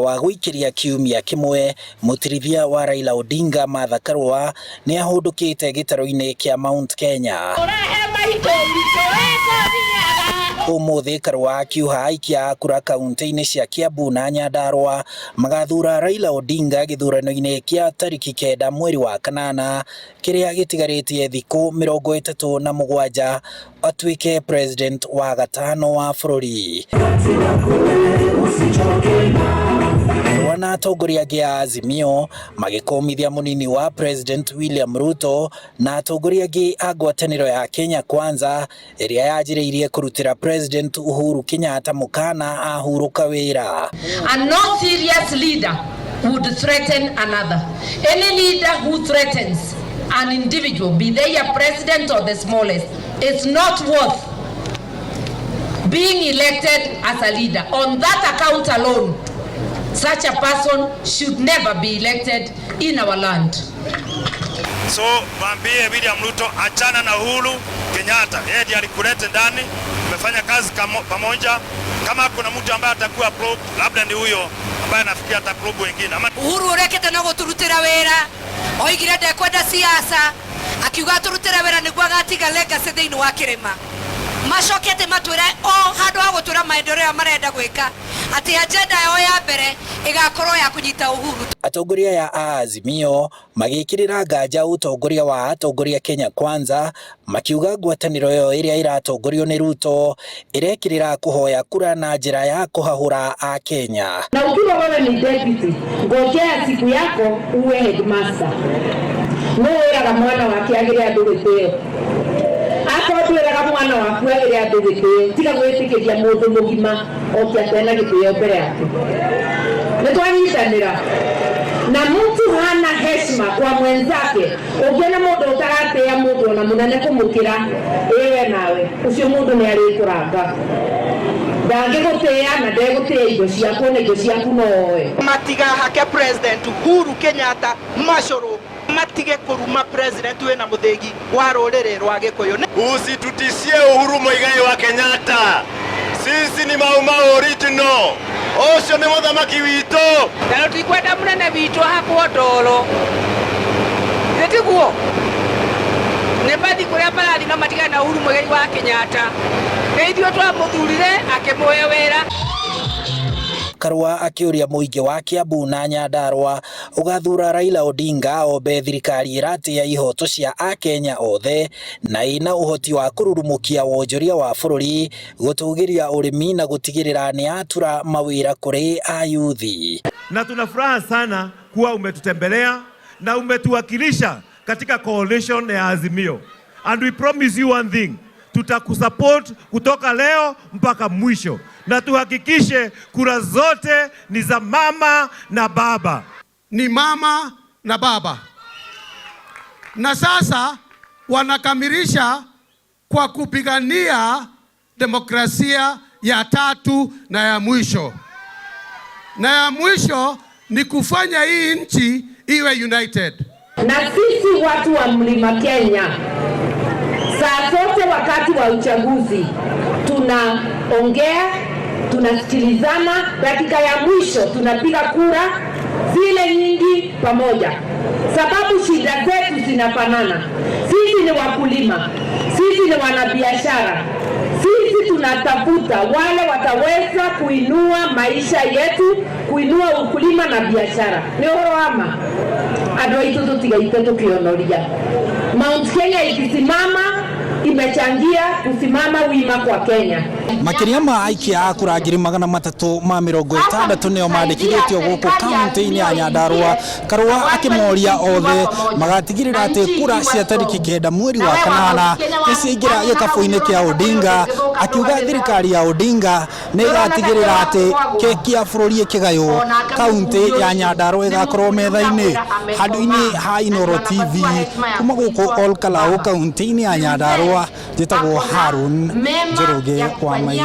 wa gũikiria kiumia kimwe mutirithia wa Raila Odinga Martha Karũa ni ahundukite gitaro-ini kia Mount Kenya. Umuthi Karũa akiuga aikia a kura kaunti-ini cia Kiambu na Nyandarua magathura Raila Odinga githurano-ini kia tariki 9 mweri wa kanana kiria gitigaritie thiku 37 atuike president wa gatano wa bũrũri. Wana atongoria angĩ a Azimio magĩkũmithia mũnini wa President William Ruto na atongoria angĩ a ngwatanĩro ya Kenya Kwanza ĩrĩa yanjĩrĩirie kũrutĩra President Uhuru Kenyatta mũkana ahurũka wĩra. A non-serious leader would threaten another. Any leader who threatens an individual, be they a president or the smallest, is not worth being elected as a leader. On that account alone, such a person should never be elected in our land. So, mwambie William Ruto achana na Uhuru Kenyatta. Yeye ndiye alikuleta ndani, umefanya kazi pamoja. Kama kuna mtu ambaye atakuwa probe, labda ni huyo ambaye anafikia hata probe wengine. Uhuru urekete no guturutira wera, oigire ndekwenda siasa, akiuga turutira wera niguo agatiga legacy thiini wa kirima. Macokete matwire o handu ha gutura maendeleo marenda gwika ati agenda yao ya mbere igakorwo ya kunyita Uhuru. Atongoria ya Azimio magikirira nganja utongoria wa atongoria Kenya Kwanza makiuga ngwatanĩro yo iria iratongorio ni Ruto irekirira kuhoya kura na njira ya kuhahura a Kenya. Na ukiwa wewe ni deputy, ngojea siku yako uwe headmaster. Noera mwana wake agire andugitio. Atotwiraga mwana waku agire andugitio, tiga gwitikiria mundu mugima okiatena gitio mbere yake. Nitwanyitanira na mtu hana heshima kwa mwenzake, ukiona mundu utaratia mundu na munene kumukira ewe nawe ucio mundu ni arikuranga ndangigutia na ndegutia indo ciaku na indo ciaku noe. Matiga hake President Uhuru Kenyatta macoro matige kuruma president wena muthegi wa rurire rwa Gikuyu. Usitutishie Uhuru Muigai wa Kenyatta, sisi ni Mau original. Ocio ni muthamaki wito na twikwenda munene wito hakuo ndoro netiguo ne bathi kuria barari na matiga na Uhuru Muigai wa Kenyatta nithio twamuthurire akimuhe wera. Karũa akiuria muingi wa Kiambu na Nyandarua ugathura Raila Odinga ombe thirikari iratia ihoto cia a Kenya othe na ina uhoti wa kururumukia wonjoria wa bũrũri gutugiria urimi na gutigirira ni atura mawira kuri a yuthi. Na tunafuraha sana kuwa umetutembelea na umetuwakilisha katika coalition ya Azimio, and we promise you one thing, tutakusupport kutoka leo mpaka mwisho, na tuhakikishe kura zote ni za mama na baba. Ni mama na baba. Na sasa wanakamilisha kwa kupigania demokrasia ya tatu na ya mwisho. Na ya mwisho ni kufanya hii nchi iwe united. Na sisi watu wa Mlima Kenya, saa zote wakati wa uchaguzi tunaongea, tunasikilizana, dakika ya mwisho tunapiga kura zile nyingi pamoja, sababu shida zetu zinafanana. Sisi ni wakulima, sisi ni wanabiashara, sisi tunatafuta wale wataweza kuinua maisha yetu, kuinua ukulima na biashara. Ni horoama andũ aitũ tutigaite tukionoria. Mount Kenya ikisimama imechangia kusimama wima kwa Kenya. Makiria ma aikia a kura 360 nio mandikithitio guku kaunti-ini ya Nyandarua. Karũa akimoria othe magatigirira ati kura cia tariki 9 mweri wa kanana iciingira gikabu-ini kia Odinga, akiuga thirikari ya Odinga ni igatigirira ati keki ya bũrũri ikigayo kaunti ya Nyandarua igakorwo metha-ini. Handu-ini ha Inoro TV kuma guku Olkalau kaunti-ini ya Nyandarua, njitagwo Harun Njoroge wa Maina.